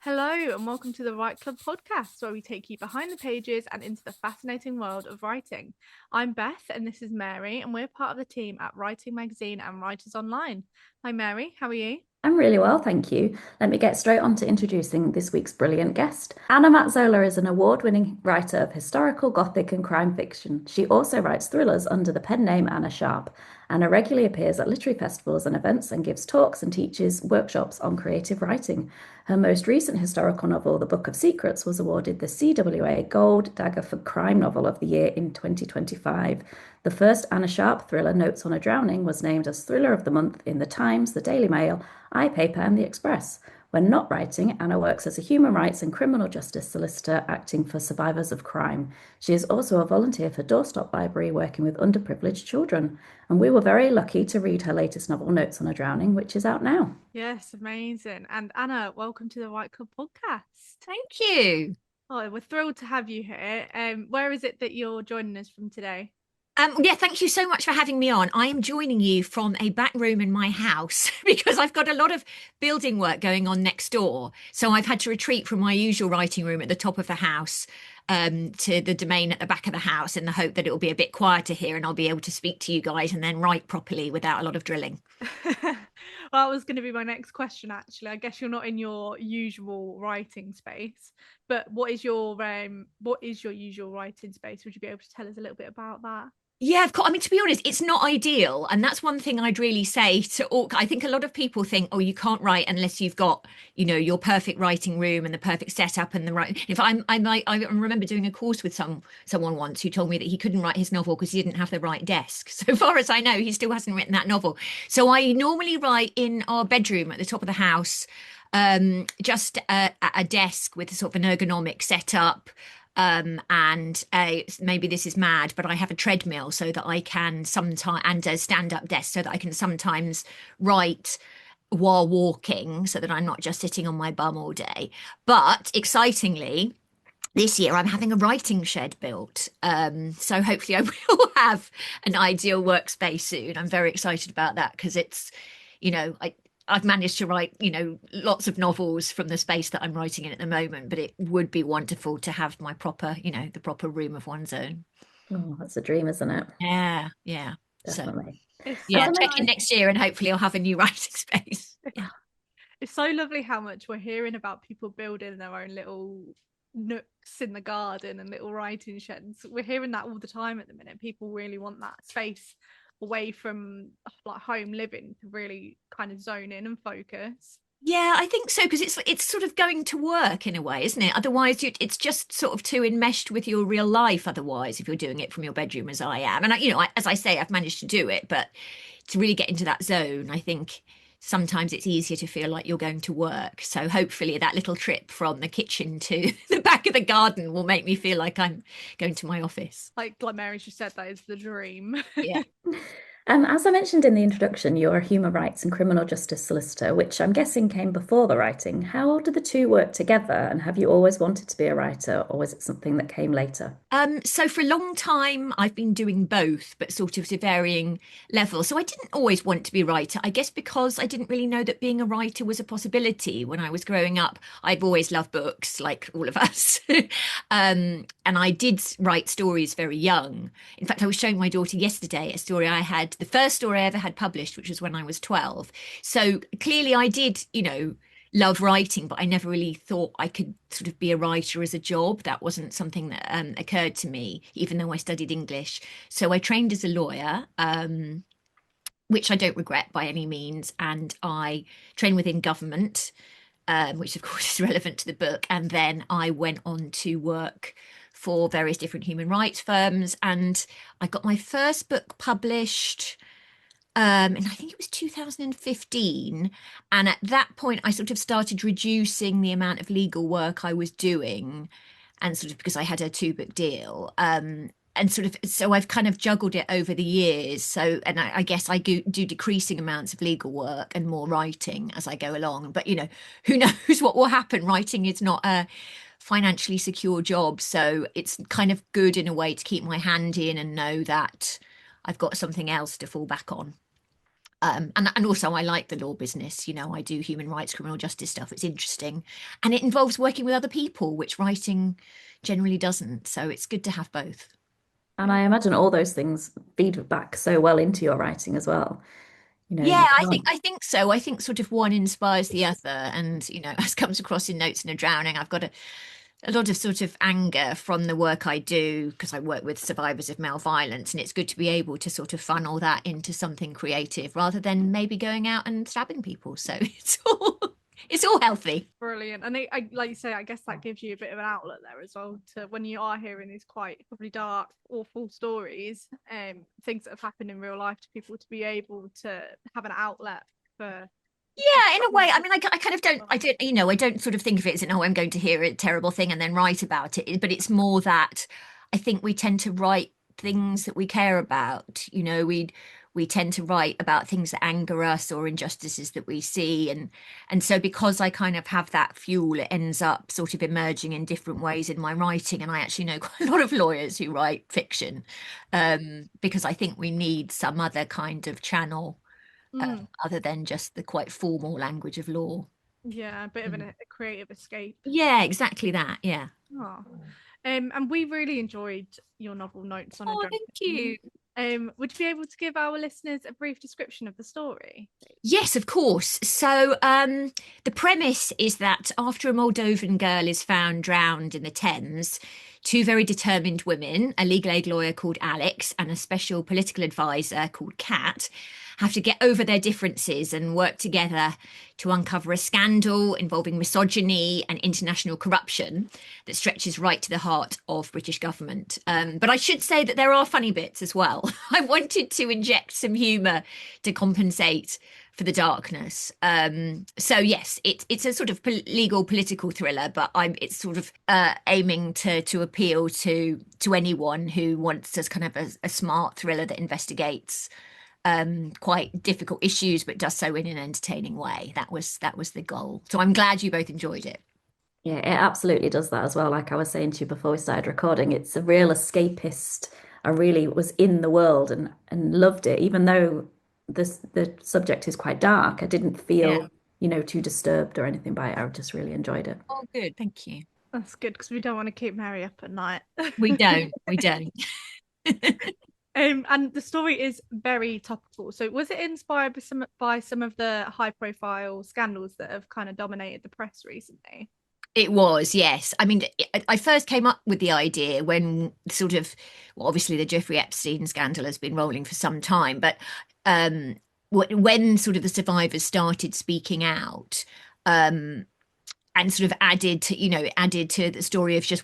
Hello, and welcome to the Write Club podcast, where we take you behind the pages and into the fascinating world of writing. I'm Beth, and this is Mary, and we're part of the team at Writing Magazine and Writers Online. Hi, Mary, how are you? I'm really well, thank you. Let me get straight on to introducing this week's brilliant guest. Anna Mazzola is an award-winning writer of historical, gothic, and crime fiction. She also writes thrillers under the pen name Anna Sharpe. Anna regularly appears at literary festivals and events and gives talks and teaches workshops on creative writing. Her most recent historical novel, The Book of Secrets, was awarded the CWA Gold Dagger for Crime Novel of the Year in 2025. The first Anna Sharpe thriller, Notes on a Drowning, was named as Thriller of the Month in The Times, The Daily Mail, iPaper, and The Express. When not writing, Anna works as a human rights and criminal justice solicitor acting for survivors of crime. She is also a volunteer for Doorstop Library working with underprivileged children. And we were very lucky to read her latest novel, Notes on a Drowning, which is out now. Yes, amazing. And Anna, welcome to the Write Club podcast. Thank you. Oh, we're thrilled to have you here. Where is it that you're joining us from today? Yeah, thank you so much for having me on. I am joining you from a back room in my house because I've got a lot of building work going on next door. So I've had to retreat from my usual writing room at the top of the house to the domain at the back of the house in the hope that it will be a bit quieter here and I'll be able to speak to you guys and then write properly without a lot of drilling. Well, that was going to be my next question, actually. I guess you're not in your usual writing space, but what is your usual writing space? Would you be able to tell us a little bit about that? Yeah, of course. I mean, to be honest, it's not ideal. And that's one thing I'd really say to all. I think a lot of people think, oh, you can't write unless you've got, your perfect writing room and the perfect setup and the right. If I remember doing a course with someone once who told me that he couldn't write his novel because he didn't have the right desk. So far as I know, he still hasn't written that novel. So I normally write in our bedroom at the top of the house, just a desk with a sort of an ergonomic setup. And maybe this is mad, but I have a treadmill so that I can sometimes, and a stand-up desk so that I can sometimes write while walking so that I'm not just sitting on my bum all day. But excitingly, this year I'm having a writing shed built. So hopefully I will have an ideal workspace soon. I'm very excited about that because it's, I've managed to write, lots of novels from the space that I'm writing in at the moment, but it would be wonderful to have my proper, the proper room of one's own. Oh, that's a dream, isn't it? Yeah, yeah. So Definitely. It's As yeah, I so check in nice. mentioned, next year and hopefully I'll have a new writing space. Yeah. It's so lovely how much we're hearing about people building their own little nooks in the garden and little writing sheds. We're hearing that all the time at the minute. People really want that space away from like home living to really kind of zone in and focus. Yeah, I think so because it's sort of going to work in a way, isn't it? Otherwise, it's just sort of too enmeshed with your real life. Otherwise, if you're doing it from your bedroom, as I am, and as I say, I've managed to do it, but to really get into that zone, I think sometimes it's easier to feel like you're going to work. So hopefully, that little trip from the kitchen to the back of the garden will make me feel like I'm going to my office. Like Mary just said, that is the dream. Yeah. as I mentioned in the introduction, you're a human rights and criminal justice solicitor, which I'm guessing came before the writing. How did the two work together, and have you always wanted to be a writer, or was it something that came later? So for a long time, I've been doing both, but sort of to varying levels. So I didn't always want to be a writer, I guess because I didn't really know that being a writer was a possibility when I was growing up. I've always loved books, like all of us. And I did write stories very young. In fact, I was showing my daughter yesterday a story I had, the first story I ever had published, which was when I was 12. So clearly I did, love writing, but I never really thought I could sort of be a writer as a job. That wasn't something that occurred to me, even though I studied English. So I trained as a lawyer, which I don't regret by any means. And I trained within government, which of course is relevant to the book. And then I went on to work for various different human rights firms. And I got my first book published and I think it was 2015. And at that point, I sort of started reducing the amount of legal work I was doing, and sort of because I had a two-book deal. And sort of, so I've kind of juggled it over the years. So, and I guess I do decreasing amounts of legal work and more writing as I go along. But, who knows what will happen? Writing is not a financially secure job. So it's kind of good in a way to keep my hand in and know that I've got something else to fall back on. And also I like the law business. I do human rights, criminal justice stuff. It's interesting. And it involves working with other people, which writing generally doesn't. So it's good to have both. And I imagine all those things feed back so well into your writing as well. Yeah, You can't. I think so. I think sort of one inspires the other. And, as comes across in Notes in a Drowning, I've got a lot of sort of anger from the work I do because I work with survivors of male violence, and it's good to be able to sort of funnel that into something creative rather than maybe going out and stabbing people. So it's all healthy. Brilliant. And I like you say, I guess that gives you a bit of an outlet there as well, to when you are hearing these quite probably dark, awful stories, things that have happened in real life to people, to be able to have an outlet for. Yeah, in a way. I mean, I kind of don't, I don't sort of think of it as, I'm going to hear a terrible thing and then write about it. But it's more that I think we tend to write things that we care about. We tend to write about things that anger us or injustices that we see. And so because I kind of have that fuel, it ends up sort of emerging in different ways in my writing. And I actually know quite a lot of lawyers who write fiction, because I think we need some other kind of channel, other than just the quite formal language of law. Yeah, a bit of a creative escape. Yeah, exactly that. Yeah. Oh. And we really enjoyed your novel Notes on a Drunken. Thank you. Would you be able to give our listeners a brief description of the story? Yes, of course. So the premise is that after a Moldovan girl is found drowned in the Thames, two very determined women, a legal aid lawyer called Alex and a special political advisor called Kat, have to get over their differences and work together to uncover a scandal involving misogyny and international corruption that stretches right to the heart of British government. But I should say that there are funny bits as well. I wanted to inject some humour to compensate for the darkness. So yes, it's a sort of legal political thriller, but it's sort of aiming to appeal to anyone who wants us kind of a smart thriller that investigates quite difficult issues, but does so in an entertaining way. That was the goal. So I'm glad you both enjoyed it. Yeah, it absolutely does that as well. Like I was saying to you before we started recording, it's a real escapist. I really was in the world and loved it, even though the subject is quite dark. I didn't feel, too disturbed or anything by it. I just really enjoyed it. Oh, good. Thank you. That's good, because we don't want to keep Mary up at night. We don't. We don't. And the story is very topical. So was it inspired by some of the high profile scandals that have kind of dominated the press recently? It was, yes. I mean, I first came up with the idea when obviously the Jeffrey Epstein scandal has been rolling for some time, but when sort of the survivors started speaking out, and sort of added to the story of just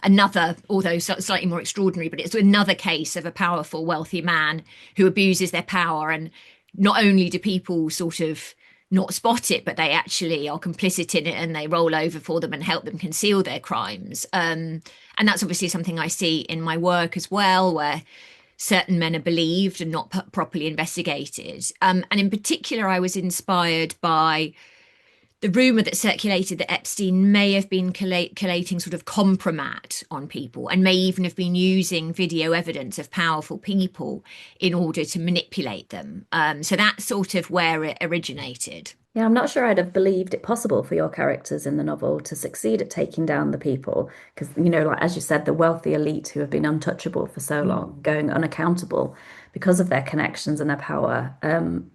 another, although slightly more extraordinary, but it's another case of a powerful, wealthy man who abuses their power. And not only do people sort of not spot it, but they actually are complicit in it, and they roll over for them and help them conceal their crimes. And that's obviously something I see in my work as well, where certain men are believed and not properly investigated. And in particular, I was inspired by the rumor that circulated that Epstein may have been collating sort of compromat on people, and may even have been using video evidence of powerful people in order to manipulate them. So that's sort of where it originated. Yeah, I'm not sure I'd have believed it possible for your characters in the novel to succeed at taking down the people. Because, like as you said, the wealthy elite who have been untouchable for so long, going unaccountable because of their connections and their power.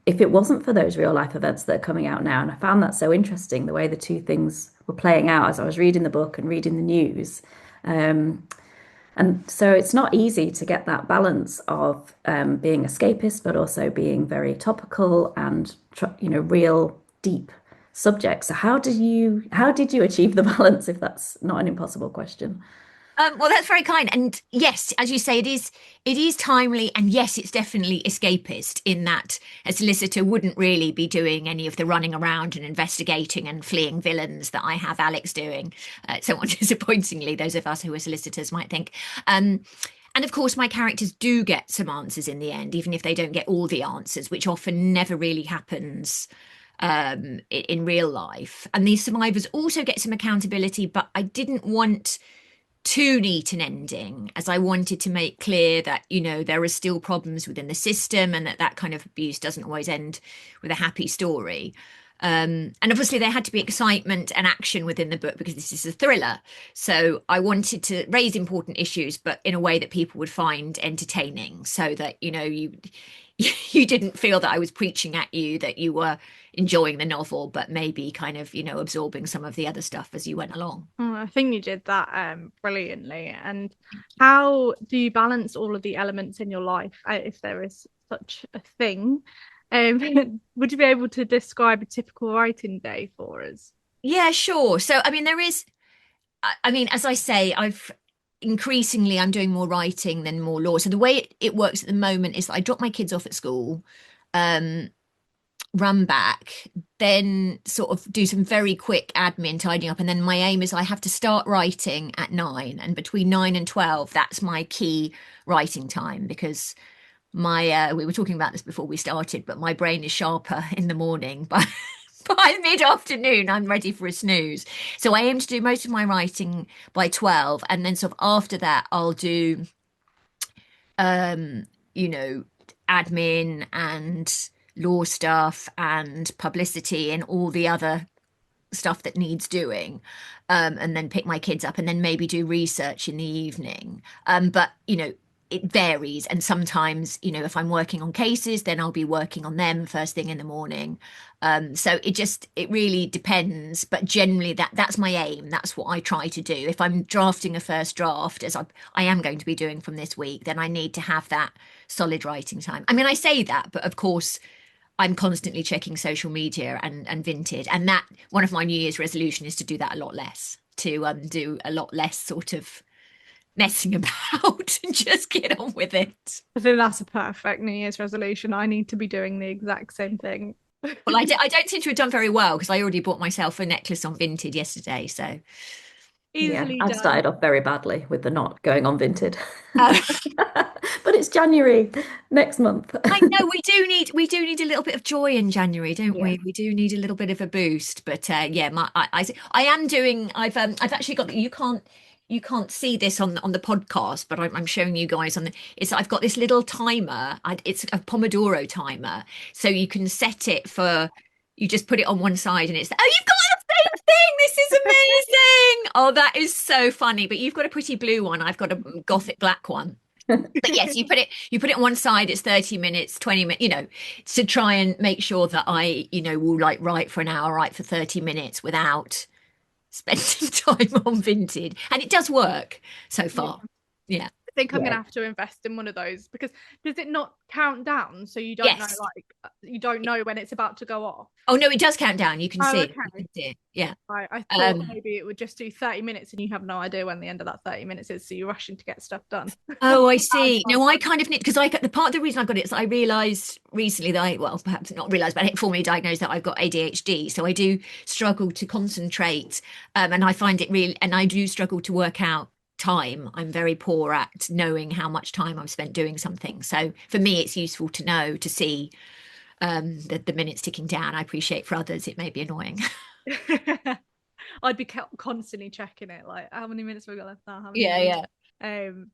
If it wasn't for those real life events that are coming out now, and I found that so interesting, the way the two things were playing out as I was reading the book and reading the news. And so it's not easy to get that balance of being escapist, but also being very topical and, real deep subjects. So how did you achieve the balance, if that's not an impossible question? Well, that's very kind. And yes, as you say, it is timely. And yes, it's definitely escapist in that a solicitor wouldn't really be doing any of the running around and investigating and fleeing villains that I have Alex doing. Somewhat disappointingly, those of us who are solicitors might think. And of course, my characters do get some answers in the end, even if they don't get all the answers, which often never really happens in real life. And these survivors also get some accountability, but I didn't want too neat an ending, as I wanted to make clear that, there are still problems within the system and that kind of abuse doesn't always end with a happy story. And obviously there had to be excitement and action within the book because this is a thriller. So I wanted to raise important issues, but in a way that people would find entertaining, so that, you didn't feel that I was preaching at you, that you were enjoying the novel, but maybe kind of, absorbing some of the other stuff as you went along. I think you did that brilliantly. And how do you balance all of the elements in your life, if there is such a thing? Would you be able to describe a typical writing day for us? Yeah, sure. So, I mean, as I say, I'm doing more writing than more law. So the way it works at the moment is that I drop my kids off at school, um, run back, then sort of do some very quick admin tidying up. And then my aim is I have to start writing at 9. And between 9 and 12, that's my key writing time, because we were talking about this before we started, but my brain is sharper in the morning. But by mid-afternoon, I'm ready for a snooze. So I aim to do most of my writing by 12. And then sort of after that, I'll do, um, you know, admin and law stuff and publicity and all the other stuff that needs doing. And then pick my kids up and then maybe do research in the evening. But, it varies. And sometimes, if I'm working on cases, then I'll be working on them first thing in the morning. So it really depends. But generally that's my aim. That's what I try to do. If I'm drafting a first draft, as I am going to be doing from this week, then I need to have that solid writing time. I mean, I say that, but of course, I'm constantly checking social media and Vinted. And that one of my New Year's resolution is to do that a lot less, to do a lot less sort of messing about and just get on with it. I think that's a perfect New Year's resolution. I need to be doing the exact same thing. Well, I don't seem to have done very well because I already bought myself a necklace on Vinted yesterday. So Easily I've done. started off very badly with the not going on Vinted. uh, But it's January next month. I know we do need a little bit of joy in January, don't Yeah. we? We do need a little bit of a boost. But yeah, I am doing. I've actually got, you can't see this on the podcast, but I'm showing you guys on the. I've got this little timer. It's a Pomodoro timer, so you can set it for. You just put it on one side, and it's you've got the same thing. This is amazing. Oh, that is so funny. But you've got a pretty blue one. I've got a gothic black one. But yes, you put it on one side, it's 30 minutes, 20 minutes, to try and make sure that I, will like write for an hour, write for 30 minutes without spending time on Vinted. And it does work so far. Yeah. I think I'm Yeah. gonna have to invest in one of those, because does it not count down, so you don't know, Yes. like you don't know when it's about to go off? Oh no, it does count down. You can see it. Okay. You can see it. Yeah. I thought Um, maybe it would just do 30 minutes and you have no idea when the end of that 30 minutes is, so you're rushing to get stuff done. Oh, I see. No, I kind of need, because the part of the reason I got it is I realized recently that perhaps not realized, but I formally diagnosed that I've got ADHD. So I do struggle to concentrate. And I find it really, and I do struggle to work out time. I'm very poor at knowing how much time I've spent doing something. So for me, it's useful to know, to see the minutes ticking down. I appreciate for others, it may be annoying. I'd be constantly checking it, like how many minutes have we got left now? How many Yeah, minutes? yeah.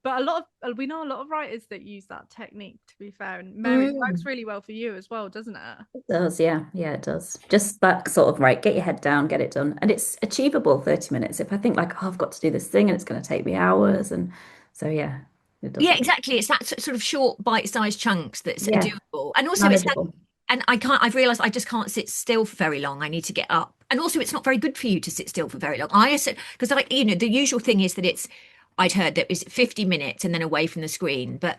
But we know a lot of writers that use that technique, to be fair. And Mary, it works really well for you as well, doesn't it? It does, yeah. Yeah, it does. Just that sort of, right, get your head down, get it done. And it's achievable, 30 minutes. If I think like, oh, I've got to do this thing and it's going to take me hours. And so, yeah, it does. Yeah, exactly. It's that sort of short, bite-sized chunks that's Yeah. doable. And also it's that, Manageable. and I've realized I just can't sit still for very long. I need to get up. And also it's not very good for you to sit still for very long. Because the usual thing is that I'd heard that it's 50 minutes and then away from the screen. But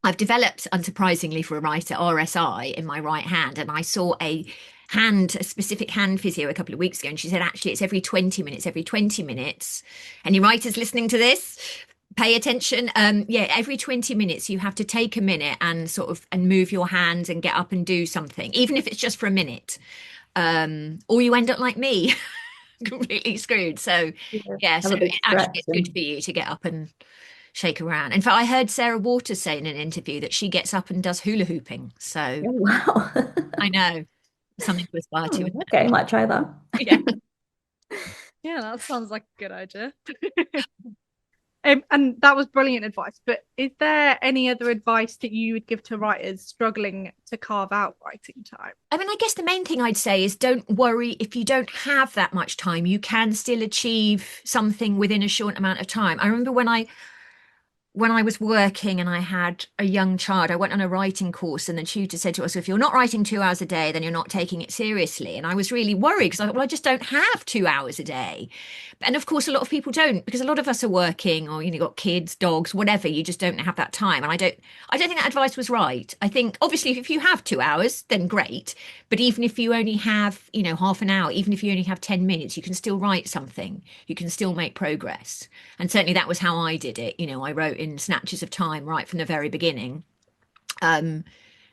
I've developed, unsurprisingly for a writer, RSI in my right hand. And I saw a specific hand physio a couple of weeks ago. And she said, actually, it's every 20 minutes, every 20 minutes. Any writers listening to this, pay attention. Every 20 minutes, you have to take a minute and and move your hands and get up and do something, even if it's just for a minute. Or you end up like me, completely screwed. So yeah, so actually it's good for you to get up and shake around. In fact, I heard Sarah Waters say in an interview that she gets up and does hula hooping. So Oh, wow. I know, something to aspire to. Okay, might try that. Yeah. Yeah, that sounds like a good idea. And that was brilliant advice. But is there any other advice that you would give to writers struggling to carve out writing time? I mean, I guess the main thing I'd say is don't worry if you don't have that much time. You can still achieve something within a short amount of time. I remember when I was working and I had a young child, I went on a writing course and the tutor said to us, if you're not writing 2 hours a day, then you're not taking it seriously. And I was really worried because I thought, well, I just don't have 2 hours a day. And of course, a lot of people don't, because a lot of us are working or, you've got kids, dogs, whatever. You just don't have that time. And I don't think that advice was right. I think obviously if you have 2 hours, then great. But even if you only have, half an hour, even if you only have 10 minutes, you can still write something. You can still make progress. And certainly that was how I did it. I wrote in snatches of time right from the very beginning. And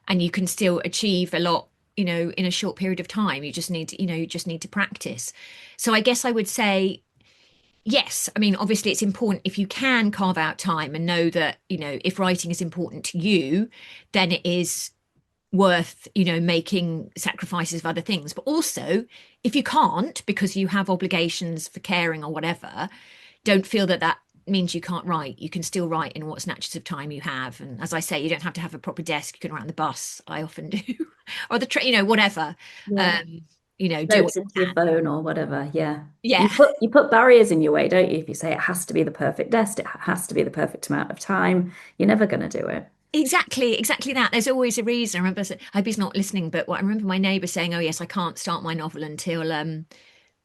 you can still achieve a lot, in a short period of time. You just need to practice. So I guess I would say, yes, I mean, obviously it's important if you can carve out time and know that, if writing is important to you, then it is worth, making sacrifices of other things. But also, if you can't because you have obligations for caring or whatever, don't feel that means you can't write. You can still write in what snatches of time you have. And as I say, you don't have to have a proper desk. You can write on the bus. I often do, or the train, whatever. Yeah. Do Notes into your phone or whatever. Yeah. Yeah. You put barriers in your way, don't you? If you say it has to be the perfect desk, it has to be the perfect amount of time, you're never going to do it. Exactly that. There's always a reason. I remember, I hope he's not listening, but I remember my neighbour saying, "Oh yes, I can't start my novel until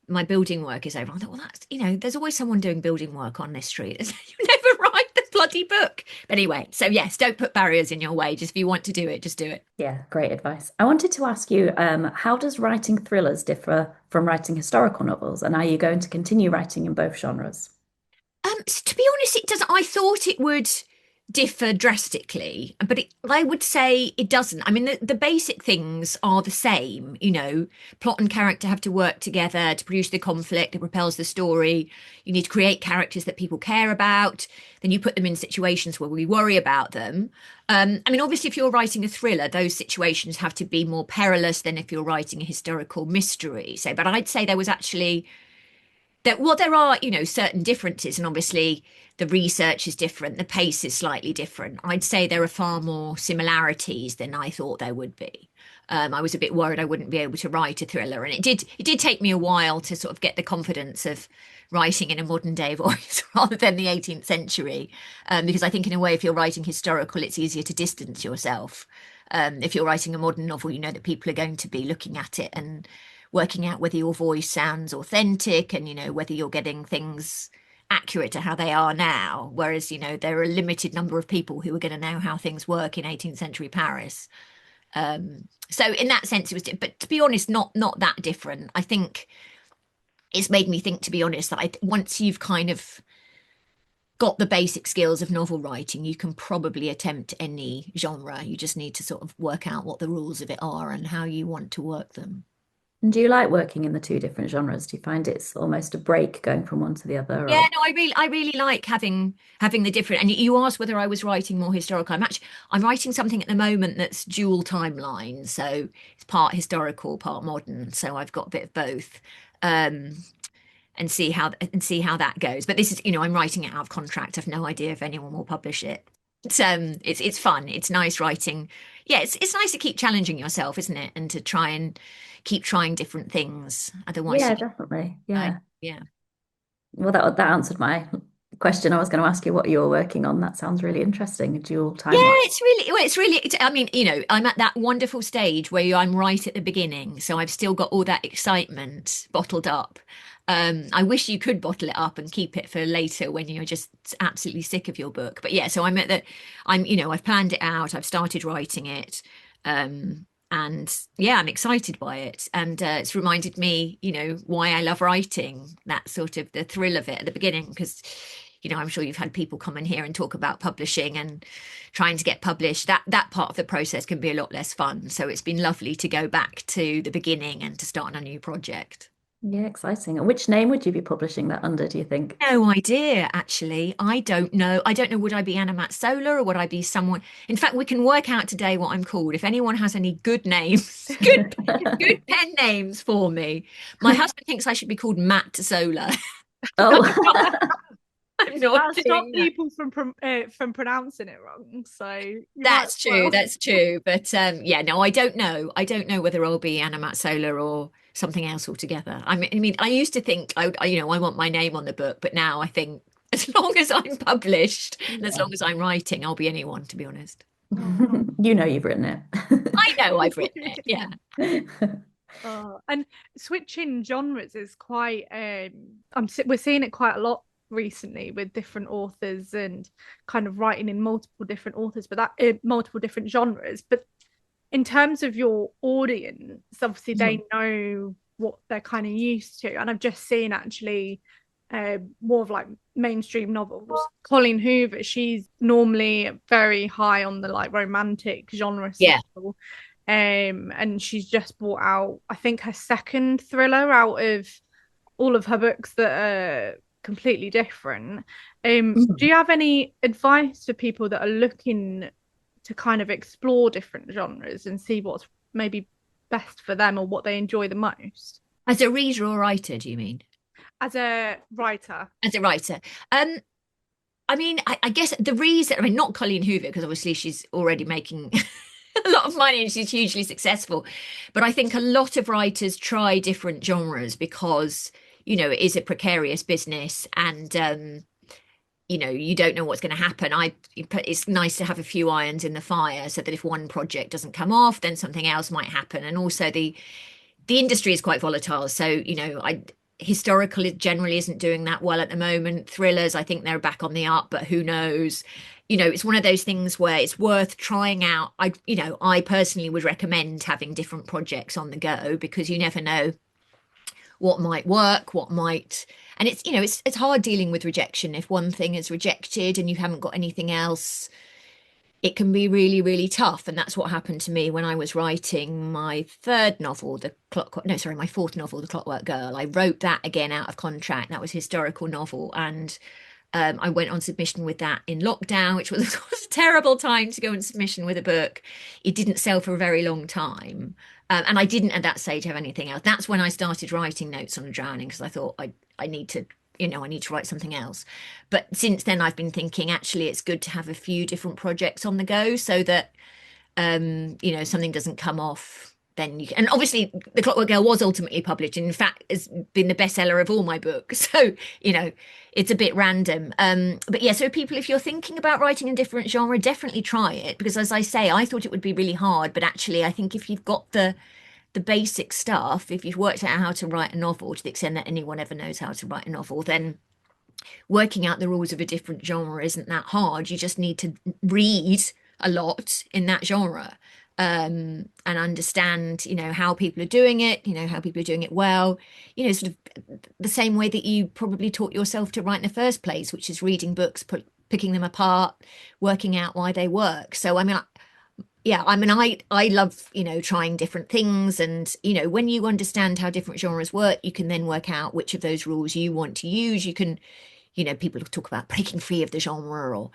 my building work is over." I thought, well, that's, there's always someone doing building work on this street. You never write the bloody book. But anyway, so yes, don't put barriers in your way. Just if you want to do it, just do it. Yeah, great advice. I wanted to ask you, how does writing thrillers differ from writing historical novels? And are you going to continue writing in both genres? So to be honest, it does. I thought it would differ drastically, but I would say it doesn't. I mean, the basic things are the same. Plot and character have to work together to produce the conflict that propels the story. You need to create characters that people care about. Then you put them in situations where we worry about them. I mean, obviously, if you're writing a thriller, those situations have to be more perilous than if you're writing a historical mystery. So, but I'd say there was actually there are, certain differences, and obviously the research is different, the pace is slightly different. I'd say there are far more similarities than I thought there would be. I was a bit worried I wouldn't be able to write a thriller, and it did take me a while to sort of get the confidence of writing in a modern day voice rather than the 18th century, because I think in a way, if you're writing historical, it's easier to distance yourself. If you're writing a modern novel, you know that people are going to be looking at it and working out whether your voice sounds authentic and, whether you're getting things accurate to how they are now. Whereas, there are a limited number of people who are going to know how things work in 18th century Paris. So in that sense, it was, but to be honest, not that different. I think it's made me think, to be honest, that once you've kind of got the basic skills of novel writing, you can probably attempt any genre. You just need to sort of work out what the rules of it are and how you want to work them. And do you like working in the two different genres? Do you find it's almost a break going from one to the other? Yeah, no, I really like having the different. And you asked whether I was writing more historical. I'm writing something at the moment that's dual timeline, so it's part historical, part modern. So I've got a bit of both, and see how that goes. But this is, I'm writing it out of contract. I've no idea if anyone will publish it. It's fun. It's nice writing. Yeah, it's nice to keep challenging yourself, isn't it? And to try and keep trying different things. Otherwise, Yeah, definitely. Yeah. Yeah. Well, that answered my question. I was going to ask you what you're working on. That sounds really interesting. A dual timeline. Yeah, it's really. I mean, I'm at that wonderful stage where I'm right at the beginning, so I've still got all that excitement bottled up. I wish you could bottle it up and keep it for later when you're just absolutely sick of your book. But yeah, so I'm at that. I've planned it out. I've started writing it. And yeah, I'm excited by it. And it's reminded me, why I love writing, that sort of the thrill of it at the beginning, because, I'm sure you've had people come in here and talk about publishing and trying to get published. That part of the process can be a lot less fun. So it's been lovely to go back to the beginning and to start on a new project. Yeah, exciting. And which name would you be publishing that under, do you think? No idea, actually. I don't know. Would I be Anna Mazzola or would I be someone? In fact, we can work out today what I'm called. If anyone has any good names, good pen names for me. My husband thinks I should be called Matt Zola. Oh, I'm not Stop doing that. people from pronouncing it wrong. So That's true. That's true. But yeah, no, I don't know. I don't know whether I'll be Anna Mazzola or something else altogether. I mean, I used to think I want my name on the book, but now I think as long as I'm published and as long as I'm writing, I'll be anyone, to be honest. You know you've written it. I know I've written it. Yeah. And switching genres is quite we're seeing it quite a lot recently with different authors and kind of writing in multiple different authors, but that multiple different genres. But in terms of your audience, obviously they know what they're kind of used to, and I've just seen actually more of like mainstream novels. Colleen Hoover, she's normally very high on the like romantic genre scale. And she's just brought out, I think, her second thriller out of all of her books that are completely different. Do you have any advice for people that are looking to kind of explore different genres and see what's maybe best for them or what they enjoy the most? As a reader or writer, do you mean? As a writer. As a writer. I mean, I guess the reason, I mean, not Colleen Hoover, because obviously she's already making a lot of money and she's hugely successful. But I think a lot of writers try different genres because, it is a precarious business and, you don't know what's going to happen. It's nice to have a few irons in the fire so that if one project doesn't come off, then something else might happen. And also the industry is quite volatile. So, historical generally isn't doing that well at the moment. Thrillers, I think they're back on the up, but who knows? It's one of those things where it's worth trying out. I personally would recommend having different projects on the go because you never know what might work, and it's hard dealing with rejection. If one thing is rejected and you haven't got anything else, it can be really, really tough. And that's what happened to me when I was writing my fourth novel, The Clockwork Girl. I wrote that again out of contract. That was a historical novel. And I went on submission with that in lockdown, which was a terrible time to go on submission with a book. It didn't sell for a very long time. And I didn't at that stage have anything else. That's when I started writing Notes on a Drowning because I thought I need to write something else. But since then, I've been thinking actually it's good to have a few different projects on the go so that, something doesn't come off. Then you can, and obviously The Clockwork Girl was ultimately published and in fact has been the bestseller of all my books. So, it's a bit random. But yeah, so people, if you're thinking about writing a different genre, definitely try it. Because as I say, I thought it would be really hard. But actually, I think if you've got the basic stuff, if you've worked out how to write a novel to the extent that anyone ever knows how to write a novel, then working out the rules of a different genre isn't that hard. You just need to read a lot in that genre and understand, how people are doing it, how people are doing it well, sort of the same way that you probably taught yourself to write in the first place, which is reading books, picking them apart, working out why they work. So, I love, trying different things. And, when you understand how different genres work, you can then work out which of those rules you want to use. You can, people talk about breaking free of the genre or,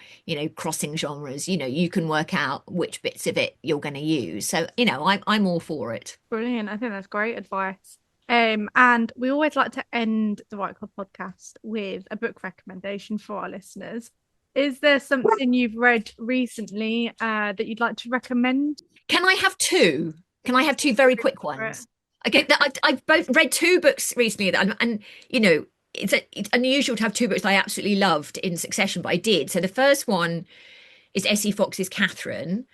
crossing genres. You can work out which bits of it you're going to use. So, I'm all for it. Brilliant. I think that's great advice. And we always like to end the Write Club podcast with a book recommendation for our listeners. Is there something you've read recently that you'd like to recommend? Can I have two? Can I have two very quick ones? Okay, I've both read two books recently and it's unusual to have two books I absolutely loved in succession, but I did. So the first one is S.E. Fox's Catherine,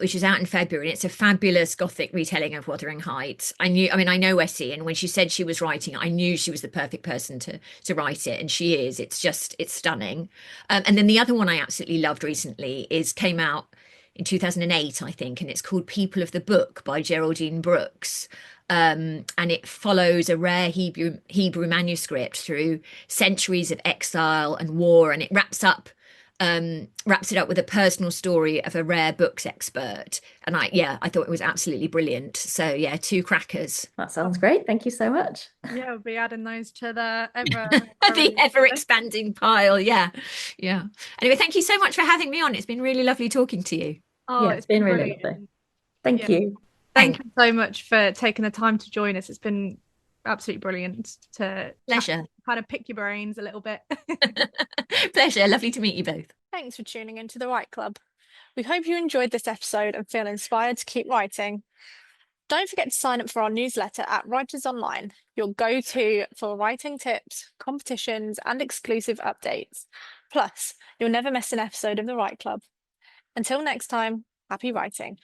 which is out in February. And it's a fabulous Gothic retelling of Wuthering Heights. I know S.E. and when she said she was writing, I knew she was the perfect person to write it. And she is. It's stunning. And then the other one I absolutely loved recently came out in 2008, I think, and it's called People of the Book by Geraldine Brooks. And it follows a rare Hebrew manuscript through centuries of exile and war, and it wraps it up with a personal story of a rare books expert. And I thought it was absolutely brilliant. So yeah, two crackers. That sounds great. Thank you so much. Yeah, we'll be adding those to the ever expanding pile. Yeah. Anyway, thank you so much for having me on. It's been really lovely talking to you. Oh, it's been really lovely. Thank you. Thank you so much for taking the time to join us. It's been absolutely brilliant to Pleasure. kind of pick your brains a little bit. Pleasure. Lovely to meet you both. Thanks for tuning into the Write Club. We hope you enjoyed this episode and feel inspired to keep writing. Don't forget to sign up for our newsletter at Writers Online, your go-to for writing tips, competitions, and exclusive updates. Plus, you'll never miss an episode of the Write Club. Until next time, happy writing.